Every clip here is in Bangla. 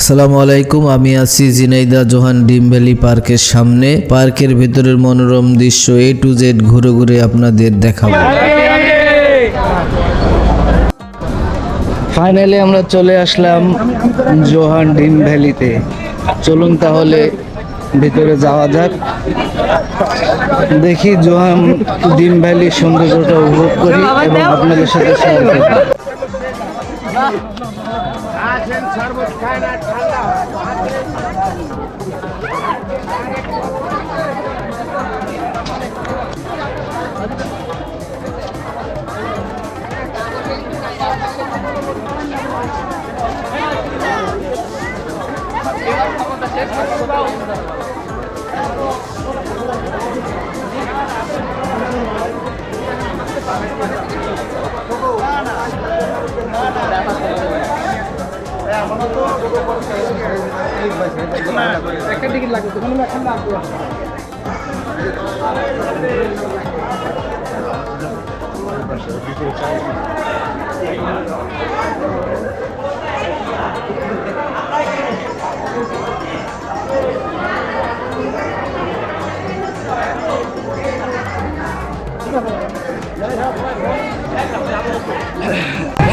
আসসালামু আলাইকুম। আমি আছি ঝিনাইদহ জোহান ড্রিম ভ্যালি পার্কের সামনে। পার্কের ভেতরের মনোরম দৃশ্য A to Z ঘুরে ঘুরে আপনাদের দেখাবো। ফাইনালি আমরা চলে আসলাম জোহান ড্রিম ভ্যালিতে। চলুন তাহলে ভিতরে যাওয়া যাক, দেখি জোহান ড্রিম ভ্যালির সৌন্দর্যটা উপভোগ করি এবং আপনাদের সাথে শেয়ার করি।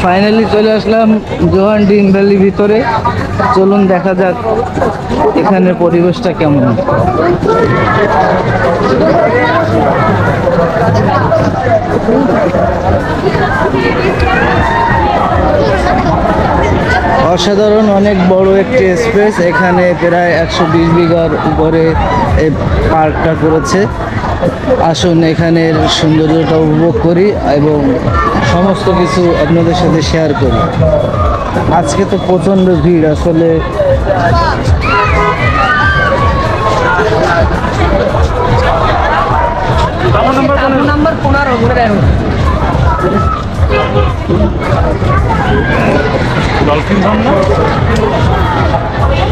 ফাইনালি চলে আসলাম জোহান ড্রিম ভ্যালির ভিতরে। চলুন দেখা যাক এখানের পরিবেশটা কেমন। অসাধারণ অনেক বড় একটি স্পেস। এখানে প্রায় 120 বিঘার উপরে এই পার্কটা করেছে। আসুন এখানের সৌন্দর্যটা উপভোগ করি এবং সমস্ত কিছু আপনাদের সাথে শেয়ার করি। আজকে তো প্রচণ্ড ভিড় আসলে।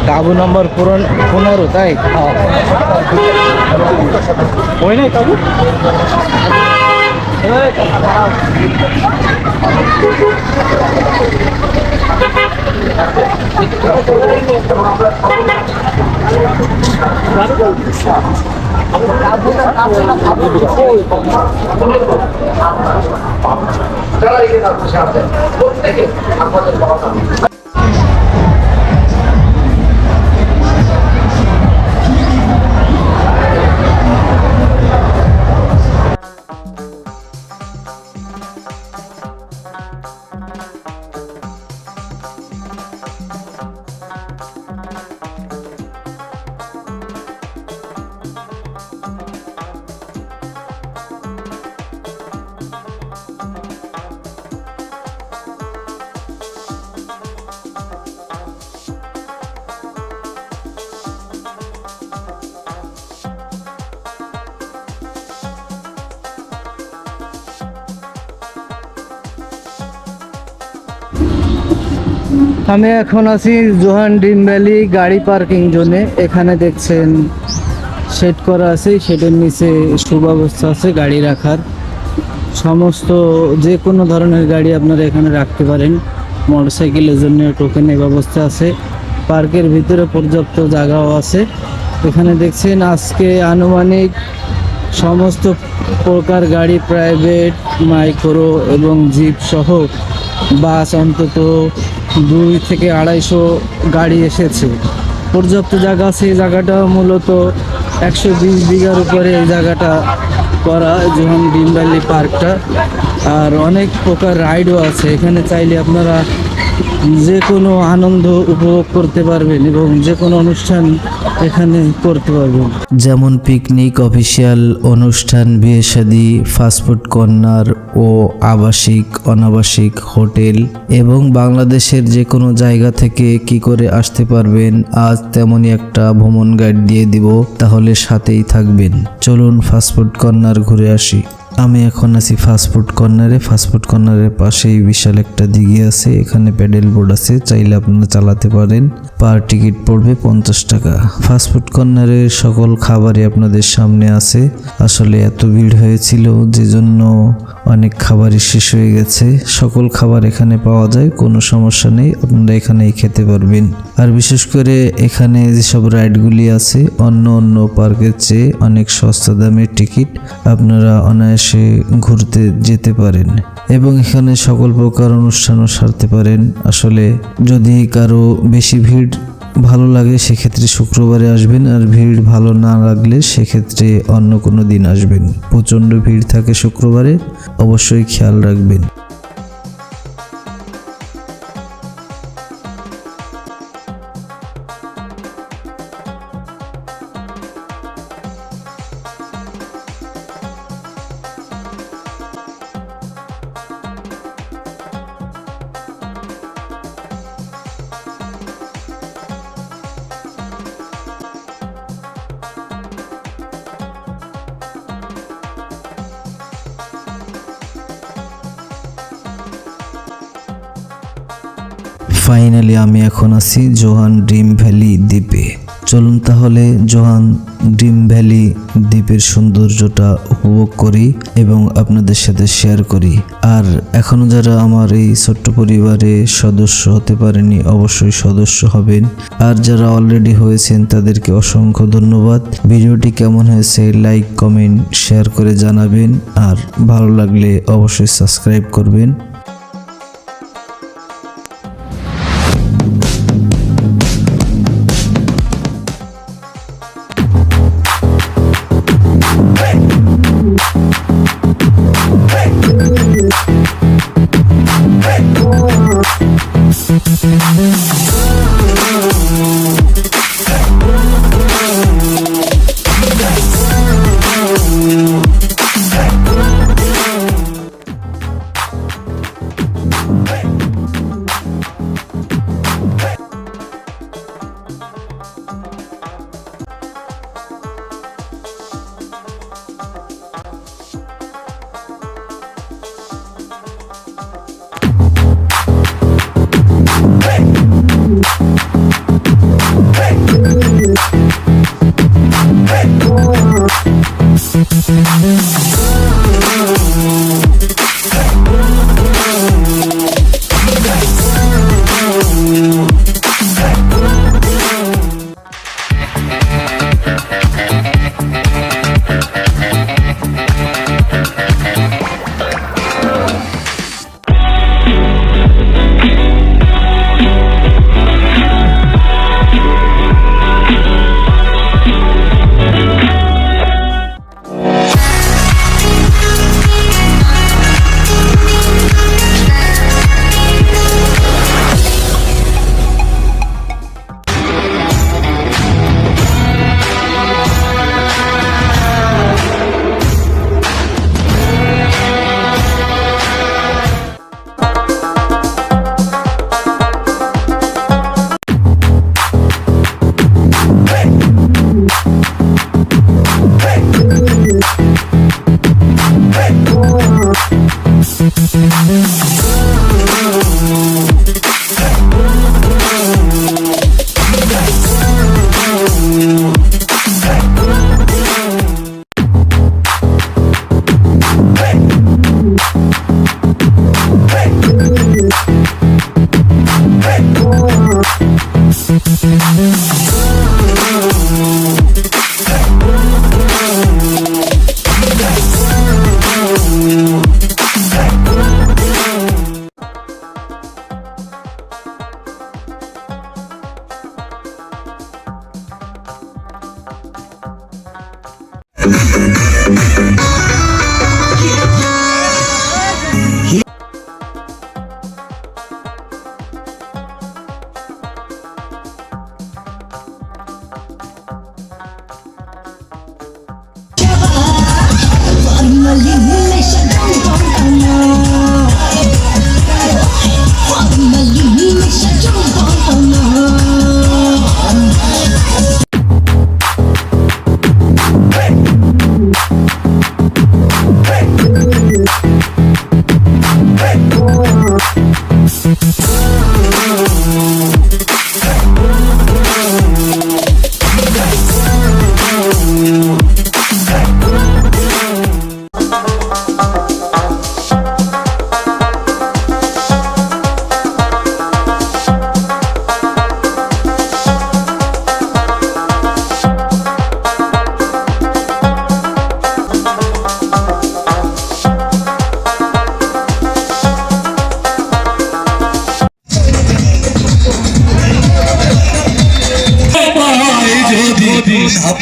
কাবু নম্বর 15, তাই ওই নাই কাবু। আমি এখন আছি জোহান ড্রিম ভ্যালি গাড়ি পার্কিং জোনে। এখানে দেখছেন শেড করা আছে, শেডের নিচে সুব্যবস্থা আছে গাড়ি রাখার। সমস্ত যে কোনো ধরনের গাড়ি আপনারা এখানে রাখতে পারেন। মোটরসাইকেলের জন্য টোকেনের ব্যবস্থা আছে। পার্কের ভিতরে পর্যাপ্ত জায়গাও আছে। এখানে দেখছেন আজকে আনুমানিক সমস্ত প্রকার গাড়ি, প্রাইভেট, মাইক্রো এবং জিপ সহ বাস অন্তত 200 থেকে 250 গাড়ি এসেছে। পর্যাপ্ত জায়গা আছে। এই জায়গাটা মূলত 120 বিঘার উপরে এই জায়গাটা করা জোহান ড্রিম ভ্যালি পার্কটা। আর অনেক প্রকার রাইডও আছে। এখানে চাইলে আপনারা যে কোনো আনন্দ উপভোগ করতে পারবেন এবং যে কোনো অনুষ্ঠান এখানে করতে পারবেন, যেমন পিকনিক, অফিসিয়াল অনুষ্ঠান, বিয়ে শাদী, ফাস্টফুড কর্নার ও আবাসিক অনাবাসিক হোটেল। এবং বাংলাদেশের যে কোনো জায়গা থেকে কি করে আসতে পারবেন আজ তেমনই একটা ভ্রমণ গাইড দিয়ে দিব, তাহলে সাথেই থাকবেন। চলুন ফাস্টফুড কর্নার ঘুরে আসি। আমি এখন আছি ফাস্টফুড কর্নারে। ফাস্টফুড কর্নারের পাশেই বিশাল একটা দিঘি আছে। এখানে প্যাডেল বোর্ড আছে, চাইলে আপনারা চালাতে পারেন। পার টিকিট পড়বে 50 টাকা। ফাস্টফুড কর্নারের সকল খাবারই আপনাদের সামনে আছে। আসলে এত ভিড় হয়েছিল যে জন্য অনেক খাবারই শেষ হয়ে গেছে। সকল খাবার এখানে পাওয়া যায়, কোনো সমস্যা নেই, আপনারা এখানেই খেতে পারবেন। আর বিশেষ করে এখানে যেসব রাইডগুলি আছে অন্য অন্য পার্কের চেয়ে অনেক সস্তা দামের টিকিট, আপনারা অনায়াসে ঘুরতে যেতে পারেন এবং এখানে সকল প্রকার অনুষ্ঠানও সারতে পারেন। আসলে যদি কারো বেশি ভিড় ভালো লাগে সেক্ষেত্রে শুক্রবারে আসবেন, আর ভিড় ভালো না লাগলে সেক্ষেত্রে অন্য কোনো দিন আসবেন। প্রচণ্ড ভিড় থাকে শুক্রবারে, অবশ্যই খেয়াল রাখবেন। ফাইনালি আমি এখন আছি জোহান ড্রিম ভ্যালি দ্বীপে। চলুন তাহলে জোহান ড্রিম ভ্যালি দ্বীপের সৌন্দর্যটা উপভোগ করি এবং আপনাদের সাথে শেয়ার করি। আর এখনও যারা আমার এই ছোট্ট পরিবারে সদস্য হতে পারেনি অবশ্যই সদস্য হবেন, আর যারা অলরেডি হয়েছেন তাদেরকে অসংখ্য ধন্যবাদ। ভিডিওটি কেমন হয়েছে লাইক কমেন্ট শেয়ার করে জানাবেন, আর ভালো লাগলে অবশ্যই সাবস্ক্রাইব করবেন।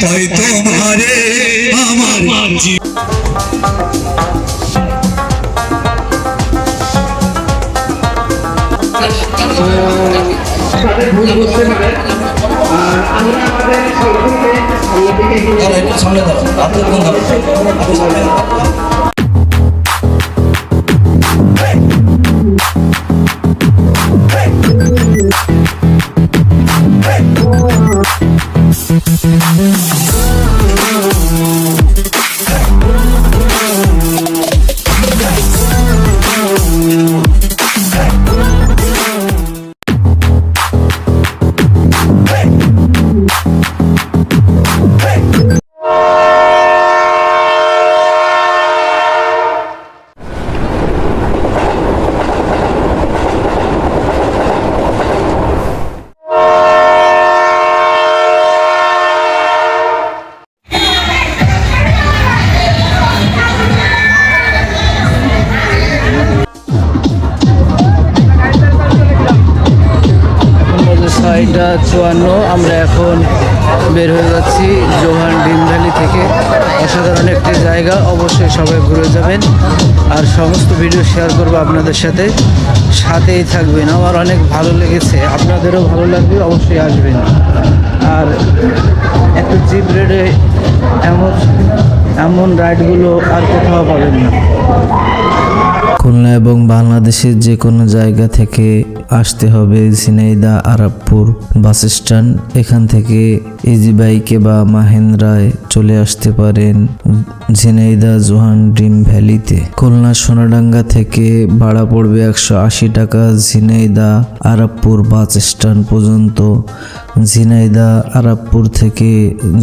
তাই তোমারে আমার ছয়টা 54। আমরা এখন বের হয়ে যাচ্ছি জোহান ড্রিম ভ্যালি থেকে। অসাধারণ একটি জায়গা, অবশ্যই সবাই ঘুরে যাবেন আর সমস্ত ভিডিও শেয়ার করবো আপনাদের সাথে, সাথেই থাকবেন। আমার অনেক ভালো লেগেছে, আপনাদেরও ভালো লাগবে, অবশ্যই আসবেন। আর এত চিপ রেটে এমন রাইডগুলো আর কোথাও পাবেন না। খুলনা এবং বাংলাদেশের যে কোনো জায়গা থেকে আসতে হবে ঝিনাইদহ আরাবপুর বাস স্ট্যান্ড। এখান থেকে ইজি বাইকে বা মাহেন্দ্রায় চলে আসতে পারেন ঝিনাইদহ জোহান ড্রিম ভ্যালিতে। খুলনা সোনাডাঙ্গা থেকে ভাড়া পড়বে 180 টাকা ঝিনাইদহ আরাবপুর বাস স্ট্যান্ড পর্যন্ত। ঝিনাইদহ আরাবপুর থেকে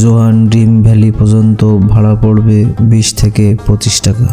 জোহান ড্রিম ভ্যালি পর্যন্ত ভাড়া পড়বে 20 থেকে 25 টাকা।